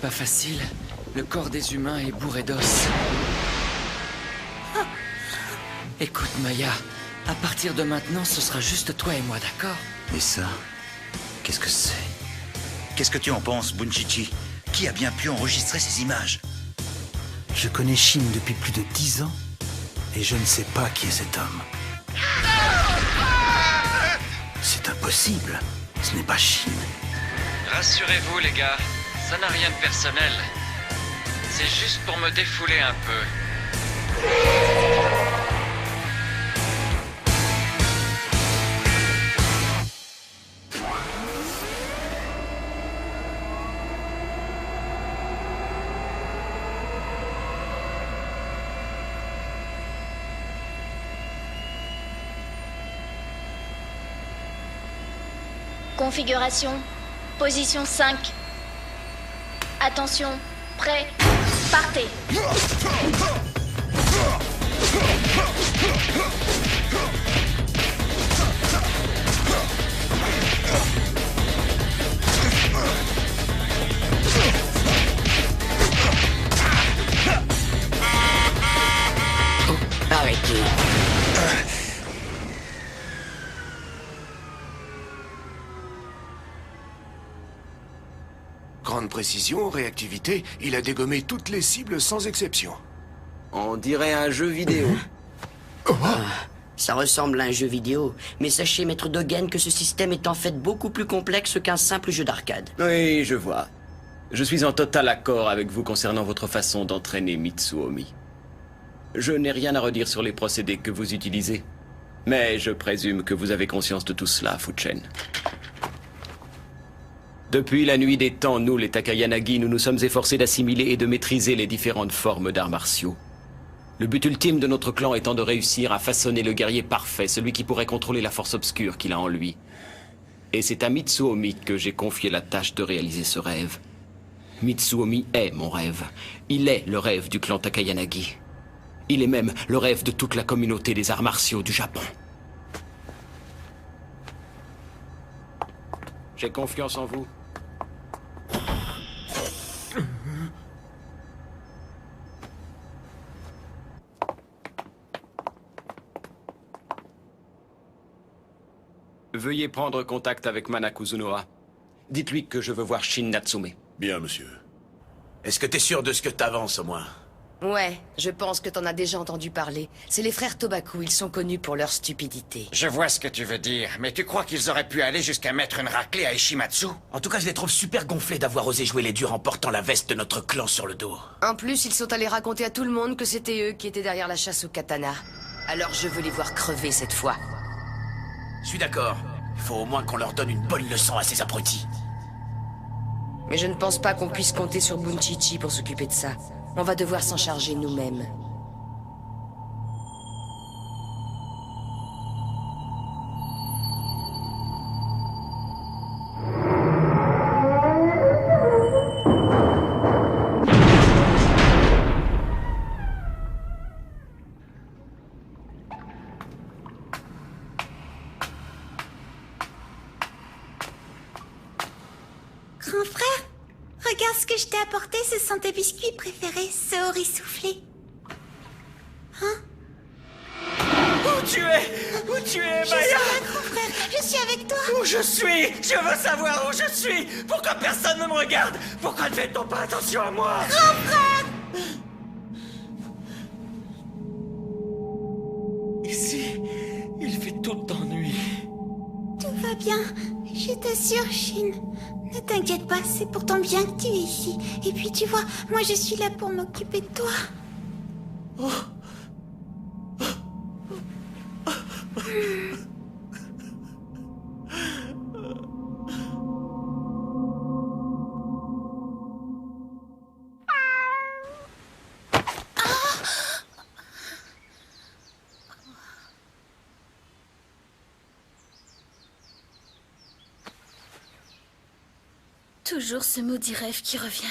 pas facile. Le corps des humains est bourré d'os. Écoute, Maya, à partir de maintenant, ce sera juste toi et moi, d'accord? Mais ça, qu'est-ce que c'est? Qu'est-ce que tu en penses, Bunchichi? Qui a bien pu enregistrer ces images? Je connais Shin depuis plus de 10 ans, et je ne sais pas qui est cet homme. C'est impossible. Ce n'est pas Shin. Rassurez-vous, les gars, ça n'a rien de personnel. C'est juste pour me défouler un peu. Configuration. Position 5. Attention. Prêt. Partez. Arrêtez. Grande précision, réactivité, il a dégommé toutes les cibles sans exception. On dirait un jeu vidéo. Ça ressemble à un jeu vidéo, mais sachez, Maître Dogen, que ce système est en fait beaucoup plus complexe qu'un simple jeu d'arcade. Oui, je vois. Je suis en total accord avec vous concernant votre façon d'entraîner Mitsuomi. Je n'ai rien à redire sur les procédés que vous utilisez. Mais je présume que vous avez conscience de tout cela, Fuchen. Depuis la nuit des temps, nous, les Takayanagi, nous nous sommes efforcés d'assimiler et de maîtriser les différentes formes d'arts martiaux. Le but ultime de notre clan étant de réussir à façonner le guerrier parfait, celui qui pourrait contrôler la force obscure qu'il a en lui. Et c'est à Mitsuomi que j'ai confié la tâche de réaliser ce rêve. Mitsuomi est mon rêve. Il est le rêve du clan Takayanagi. Il est même le rêve de toute la communauté des arts martiaux du Japon. J'ai confiance en vous. Veuillez prendre contact avec Mana Kuzunoha. Dites-lui que je veux voir Shin Natsume. Bien, monsieur. Est-ce que t'es sûr de ce que t'avances, au moins? Ouais, je pense que t'en as déjà entendu parler. C'est les frères Tobaku, ils sont connus pour leur stupidité. Je vois ce que tu veux dire, mais tu crois qu'ils auraient pu aller jusqu'à mettre une raclée à Ishimatsu? En tout cas, je les trouve super gonflés d'avoir osé jouer les durs en portant la veste de notre clan sur le dos. En plus, ils sont allés raconter à tout le monde que c'était eux qui étaient derrière la chasse au katana. Alors je veux les voir crever cette fois. Je suis d'accord. Il faut au moins qu'on leur donne une bonne leçon à ces abrutis. Mais je ne pense pas qu'on puisse compter sur Bunchichi pour s'occuper de ça. On va devoir s'en charger nous-mêmes. Grand frère, regarde ce que je t'ai apporté, ce sont tes biscuits préférés, Saori soufflé. Hein? Où tu es, Je suis Maya? là, grand frère, je suis avec toi. Où je suis? Je veux savoir où je suis. Pourquoi personne ne me regarde? Pourquoi ne fait-on pas attention à moi? Grand frère! Ici, il fait tout le temps nuit. Tout va bien, je t'assure, Shin. Ne t'inquiète pas, c'est pour ton bien que tu es ici. Et puis tu vois, moi je suis là pour m'occuper de toi. Toujours ce maudit rêve qui revient.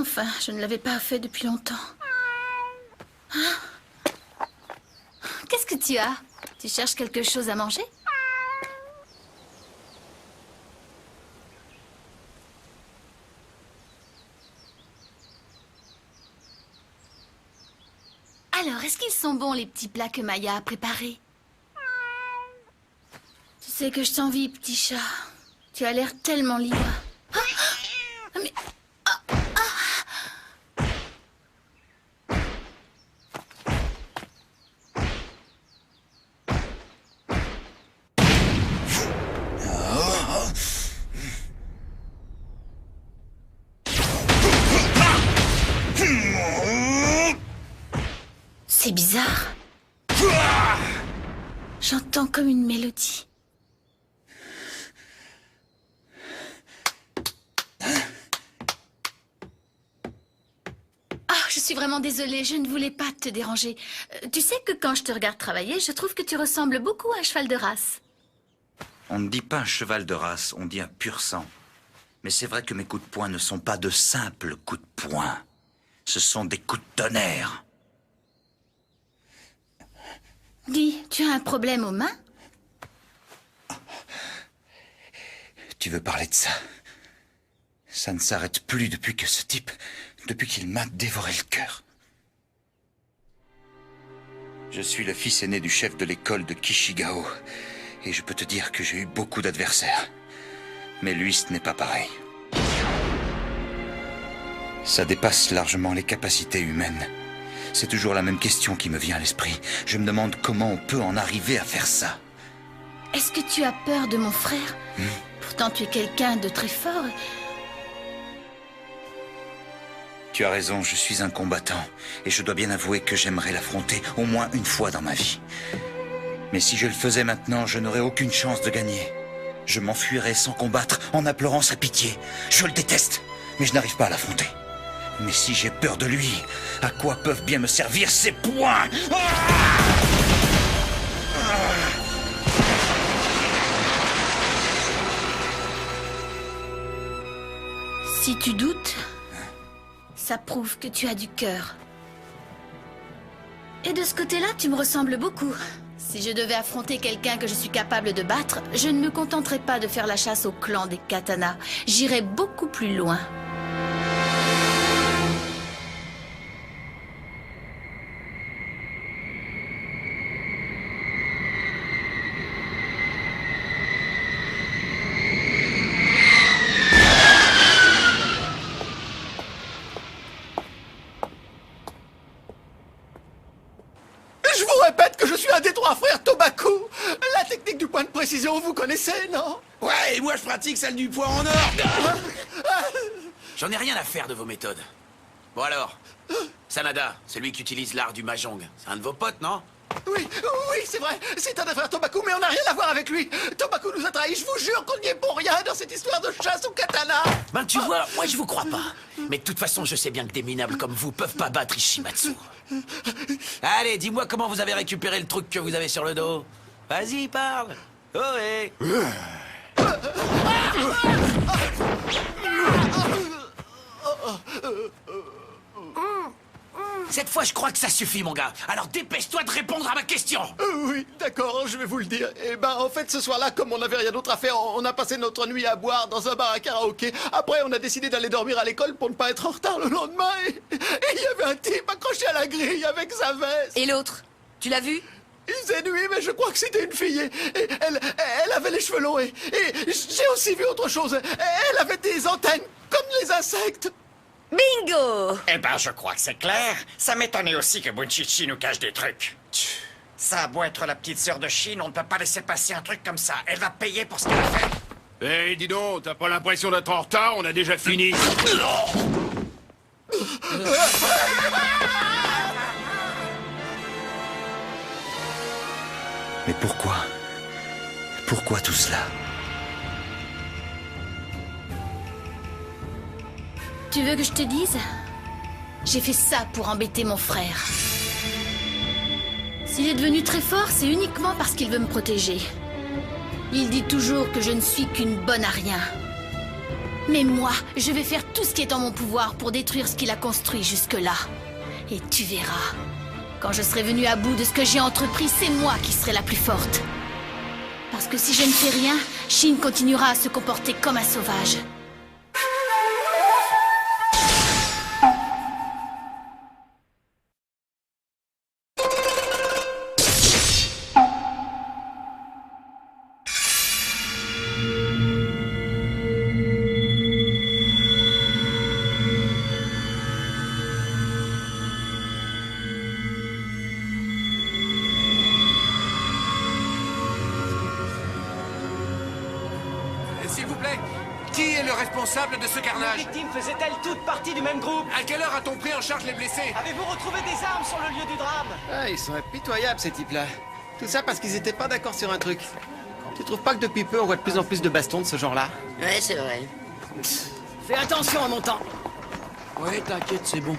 Enfin, je ne l'avais pas fait depuis longtemps. Hein? Qu'est-ce que tu as? Tu cherches quelque chose à manger? Alors, est-ce qu'ils sont bons, les petits plats que Maya a préparés? Tu sais que je t'envie, petit chat. Tu as l'air tellement libre. Ah, mais... C'est bizarre. J'entends comme une mélodie. Ah, je suis vraiment désolée, je ne voulais pas te déranger. Tu sais que quand je te regarde travailler, je trouve que tu ressembles beaucoup à un cheval de race. On ne dit pas un cheval de race, on dit un pur sang. Mais c'est vrai que mes coups de poing ne sont pas de simples coups de poing. Ce sont des coups de tonnerre. Dis, tu as un problème aux mains? Tu veux parler de ça? Ça ne s'arrête plus depuis que ce type... Depuis qu'il m'a dévoré le cœur. Je suis le fils aîné du chef de l'école de Kishigao. Et je peux te dire que j'ai eu beaucoup d'adversaires. Mais lui, ce n'est pas pareil. Ça dépasse largement les capacités humaines. C'est toujours la même question qui me vient à l'esprit. Je me demande comment on peut en arriver à faire ça. Est-ce que tu as peur de mon frère? Pourtant, tu es quelqu'un de très fort. Tu as raison, je suis un combattant. Et je dois bien avouer que j'aimerais l'affronter au moins une fois dans ma vie. Mais si je le faisais maintenant, je n'aurais aucune chance de gagner. Je m'enfuirais sans combattre, en implorant sa pitié. Je le déteste, mais je n'arrive pas à l'affronter. Mais si j'ai peur de lui, à quoi peuvent bien me servir ses poings? Si tu doutes, ça prouve que tu as du cœur. Et de ce côté-là, tu me ressembles beaucoup. Si je devais affronter quelqu'un que je suis capable de battre, je ne me contenterais pas de faire la chasse au clan des katanas. J'irais beaucoup plus loin. Je vous répète que je suis un des trois frères Tobaku. La technique du point de précision, vous connaissez, non? Ouais, et moi je pratique celle du poing en or. J'en ai rien à faire de vos méthodes. Bon alors, Sanada, celui qui utilise l'art du mahjong, c'est un de vos potes, non? Oui, c'est vrai. C'est un des frères Tobaku, mais on n'a rien à voir avec lui. Tobaku nous a trahis. Je vous jure qu'on n'y est pour rien dans cette histoire de chasse au katana. Ben tu vois, moi je vous crois pas. Mais de toute façon, je sais bien que des minables comme vous peuvent pas battre Ishimatsu. Allez, dis-moi comment vous avez récupéré le truc que vous avez sur le dos. Vas-y, parle. Ohé. Cette fois, je crois que ça suffit, mon gars. Alors dépêche-toi de répondre à ma question. Oui, d'accord, je vais vous le dire. Eh ben, en fait, ce soir-là, comme on n'avait rien d'autre à faire, on a passé notre nuit à boire dans un bar à karaoké. Après, on a décidé d'aller dormir à l'école pour ne pas être en retard le lendemain. Et il y avait un type accroché à la grille avec sa veste. Et l'autre? Tu l'as vu? Il faisait nuit, mais je crois que c'était une fille. Et elle avait les cheveux longs. Et j'ai aussi vu autre chose. Elle avait des antennes, comme les insectes. Bingo! Eh ben, je crois que c'est clair. Ça m'étonnait aussi que Bunchichi nous cache des trucs. Ça a beau être la petite sœur de Chine, on ne peut pas laisser passer un truc comme ça. Elle va payer pour ce qu'elle a fait. Eh, dis donc, t'as pas l'impression d'être en retard? On a déjà fini. Mais pourquoi? Pourquoi tout cela? Tu veux que je te dise? J'ai fait ça pour embêter mon frère. S'il est devenu très fort, c'est uniquement parce qu'il veut me protéger. Il dit toujours que je ne suis qu'une bonne à rien. Mais moi, je vais faire tout ce qui est en mon pouvoir pour détruire ce qu'il a construit jusque-là. Et tu verras. Quand je serai venue à bout de ce que j'ai entrepris, c'est moi qui serai la plus forte. Parce que si je ne fais rien, Shin continuera à se comporter comme un sauvage. le responsable de ce carnage? Les victimes faisaient-elles toutes partie du même groupe? À quelle heure a-t-on pris en charge les blessés? Avez-vous retrouvé des armes sur le lieu du drame? Ah, ils sont impitoyables, ces types-là. Tout ça parce qu'ils étaient pas d'accord sur un truc. Tu trouves pas que depuis peu, on voit de plus en plus de bastons de ce genre-là? Ouais, c'est vrai. Fais attention en montant. Ouais, t'inquiète, c'est bon.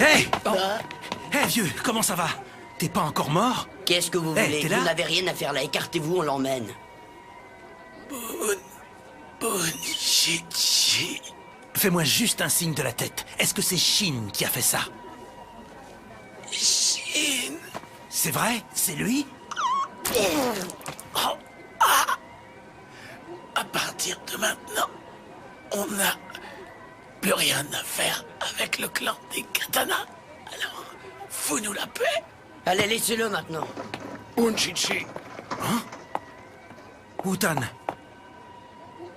Hé Hé, vieux, comment ça va? T'es pas encore mort? Qu'est-ce que vous Hey, voulez? t'es là? Vous n'avez rien à faire là. Écartez-vous, on l'emmène. Bunichichi. Fais-moi juste un signe de la tête. Est-ce que c'est Shin qui a fait ça? Shin. C'est vrai? C'est lui? Oh, ah. À partir de maintenant, on n'a plus rien à faire avec le clan des Katana. Alors, fous-nous la paix. Allez, laissez-le maintenant. Bunichichi. Hein? Wutan.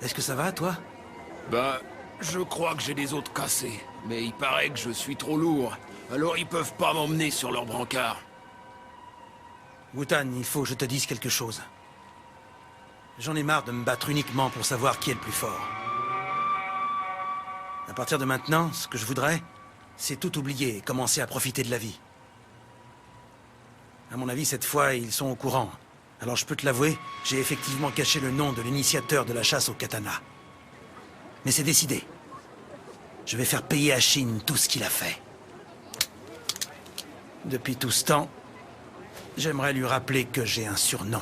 Est-ce que ça va, toi? Ben, je crois que j'ai des os cassés. Mais il paraît que je suis trop lourd. Alors ils peuvent pas m'emmener sur leur brancard. Wutan, il faut que je te dise quelque chose. J'en ai marre de me battre uniquement pour savoir qui est le plus fort. À partir de maintenant, ce que je voudrais, c'est tout oublier et commencer à profiter de la vie. À mon avis, cette fois, ils sont au courant. Alors je peux te l'avouer, j'ai effectivement caché le nom de l'initiateur de la chasse au katana. Mais c'est décidé. Je vais faire payer à Shin tout ce qu'il a fait. Depuis tout ce temps, j'aimerais lui rappeler que j'ai un surnom.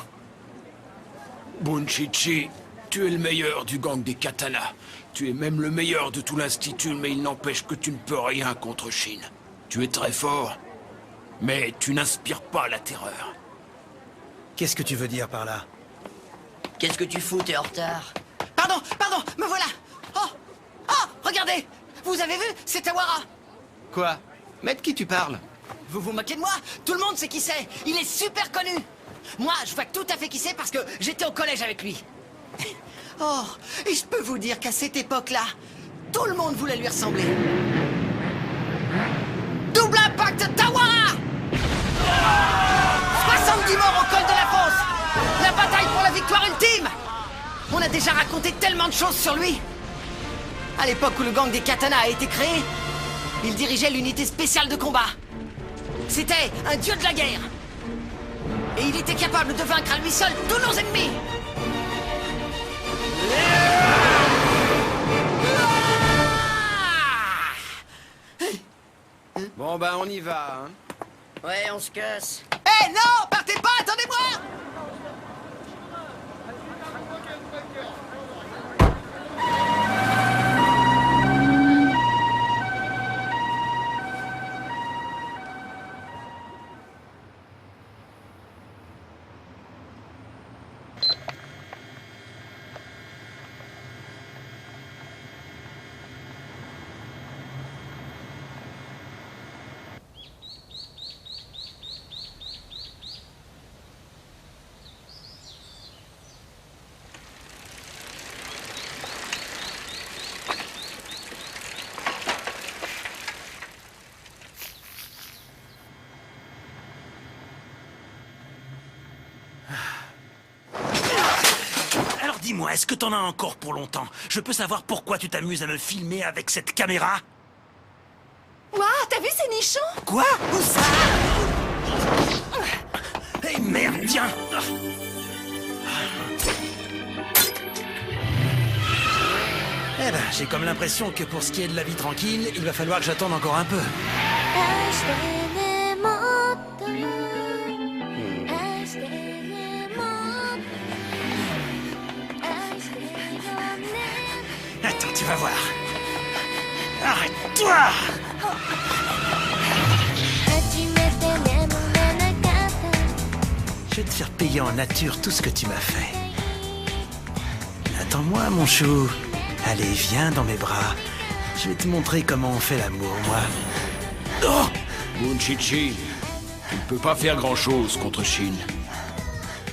Bunichichi, tu es le meilleur du gang des Katana. Tu es même le meilleur de tout l'Institut, mais il n'empêche que tu ne peux rien contre Shin. Tu es très fort, mais tu n'inspires pas la terreur. Qu'est-ce que tu veux dire par là? Qu'est-ce que tu fous? T'es en retard. Pardon, me voilà. Oh, regardez. Vous avez vu? C'est Tawara. Quoi? Mais de qui tu parles? Vous vous moquez de moi? Tout le monde sait qui c'est. Il est super connu. Moi, je vois tout à fait qui c'est parce que j'étais au collège avec lui. Oh, et je peux vous dire qu'à cette époque-là, tout le monde voulait lui ressembler. Double impact Tawara! 70 morts au col de la fosse! La bataille pour la victoire ultime! On a déjà raconté tellement de choses sur lui. À l'époque où le gang des Katana a été créé, il dirigeait l'unité spéciale de combat. C'était un dieu de la guerre. Et il était capable de vaincre à lui seul tous nos ennemis. Bon, bah, on y va, hein. Ouais, on se casse. Eh non, partez pas, attendez-moi! Alors dis-moi, est-ce que t'en as encore pour longtemps? Je peux savoir pourquoi tu t'amuses à me filmer avec cette caméra? Waouh, t'as vu ces nichons? Quoi? Où ça? Eh merde, tiens! Eh ben, j'ai comme l'impression que pour ce qui est de la vie tranquille, il va falloir que j'attende encore un peu. Attends, tu vas voir. Arrête-toi! Je vais te faire payer en nature tout ce que tu m'as fait. Attends-moi, mon chou. Allez, viens dans mes bras. Je vais te montrer comment on fait l'amour, moi. Oh! Bunichichi, tu ne peux pas faire grand-chose contre Shin.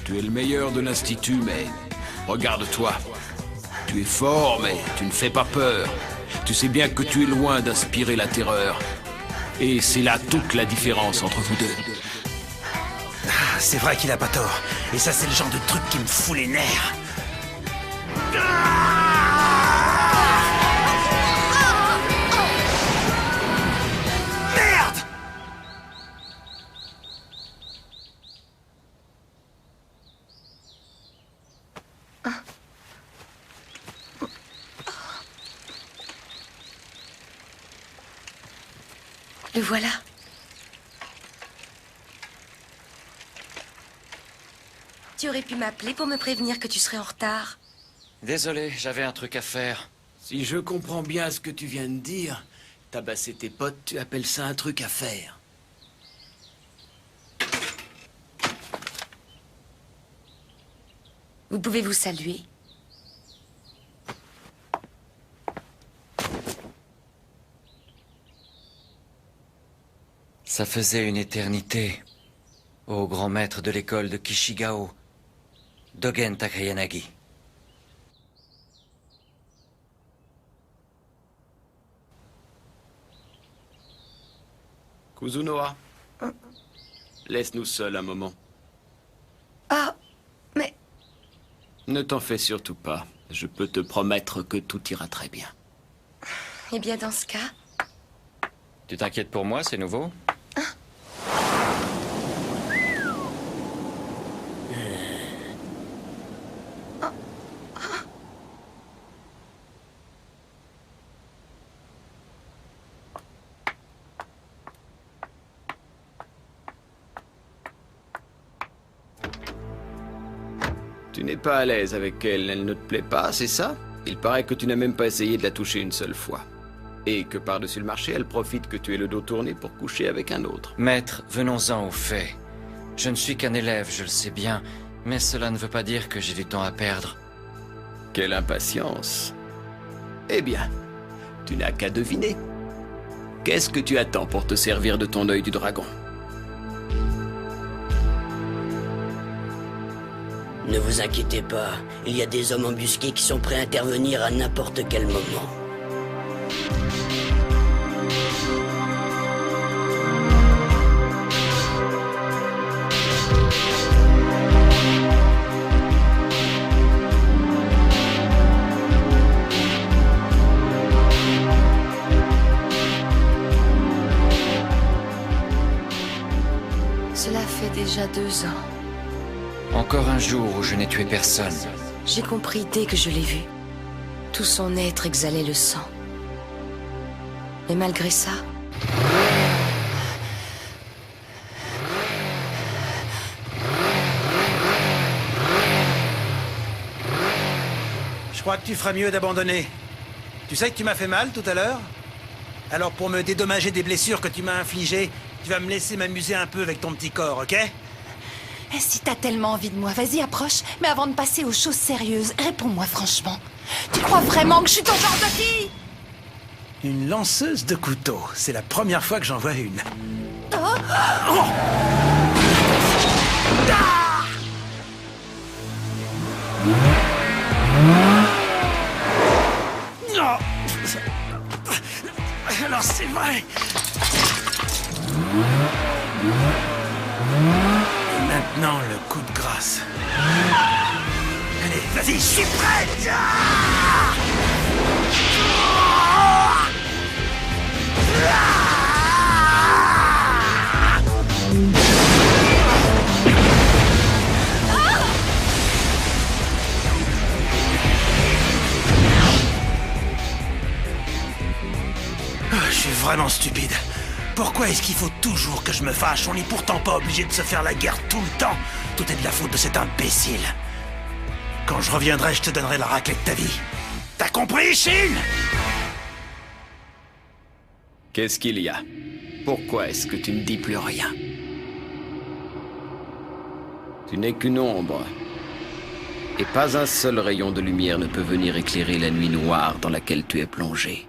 Tu es le meilleur de l'Institut, mais regarde-toi. Tu es fort, mais tu ne fais pas peur. Tu sais bien que tu es loin d'inspirer la terreur. Et c'est là toute la différence entre vous deux. c'est vrai qu'il a pas tort. Et ça, c'est le genre de truc qui me fout les nerfs. Merde! Le voilà. Tu aurais pu m'appeler pour me prévenir que tu serais en retard. Désolé, j'avais un truc à faire. Si je comprends bien ce que tu viens de dire, tabasser tes potes, tu appelles ça un truc à faire. Vous pouvez vous saluer. Ça faisait une éternité. Au grand maître de l'école de Kishigao, Dogen Takayanagi. Kuzunoha, laisse-nous seuls un moment. Ah, mais... Ne t'en fais surtout pas. Je peux te promettre que tout ira très bien. Eh bien, dans ce cas... Tu t'inquiètes pour moi, c'est nouveau? Tu n'es pas à l'aise avec elle, elle ne te plaît pas, c'est ça? Il paraît que tu n'as même pas essayé de la toucher une seule fois. Et que par-dessus le marché, elle profite que tu aies le dos tourné pour coucher avec un autre. Maître, venons-en aux faits. Je ne suis qu'un élève, je le sais bien, mais cela ne veut pas dire que j'ai du temps à perdre. Quelle impatience. Eh bien, tu n'as qu'à deviner. Qu'est-ce que tu attends pour te servir de ton œil du dragon? Ne vous inquiétez pas, il y a des hommes embusqués qui sont prêts à intervenir à n'importe quel moment. Cela fait déjà 2 ans. Encore un jour où je n'ai tué personne. J'ai compris dès que je l'ai vu. Tout son être exhalait le sang. Mais malgré ça... Je crois que tu feras mieux d'abandonner. Tu sais que tu m'as fait mal tout à l'heure? Alors pour me dédommager des blessures que tu m'as infligées, tu vas me laisser m'amuser un peu avec ton petit corps, ok? Et si t'as tellement envie de moi, vas-y, approche. Mais avant de passer aux choses sérieuses, réponds-moi franchement. Tu crois vraiment que je suis ton genre de fille? Une lanceuse de couteau. C'est la première fois que j'en vois une. Oh. Oh. Non. Alors c'est vrai. Et maintenant, le coup de grâce. Allez, vas-y, je suis prête. Je suis vraiment stupide. Pourquoi est-ce qu'il faut toujours que je me fâche? On n'est pourtant pas obligé de se faire la guerre tout le temps. Tout est de la faute de cet imbécile. Quand je reviendrai, je te donnerai la raclée de ta vie. T'as compris, Shin? Qu'est-ce qu'il y a? Pourquoi est-ce que tu ne dis plus rien? Tu n'es qu'une ombre. Et pas un seul rayon de lumière ne peut venir éclairer la nuit noire dans laquelle tu es plongé.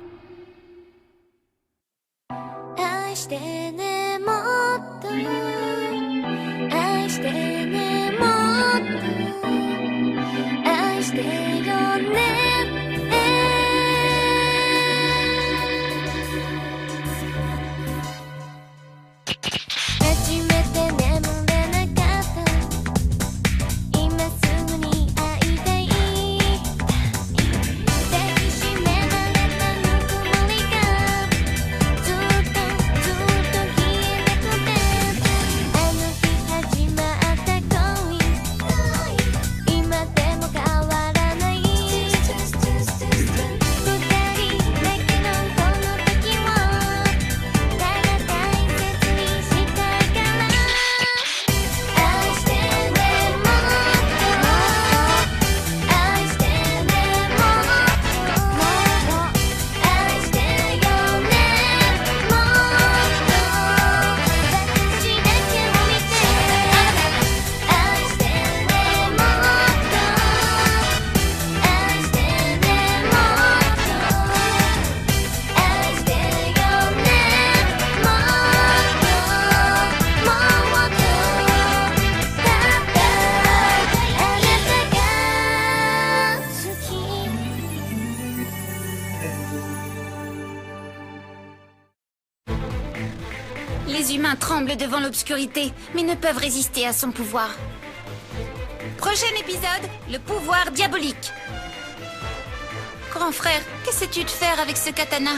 Les humains tremblent devant l'obscurité, mais ne peuvent résister à son pouvoir. Prochain épisode, le pouvoir diabolique. Grand frère, qu'essaies-tu de faire avec ce katana?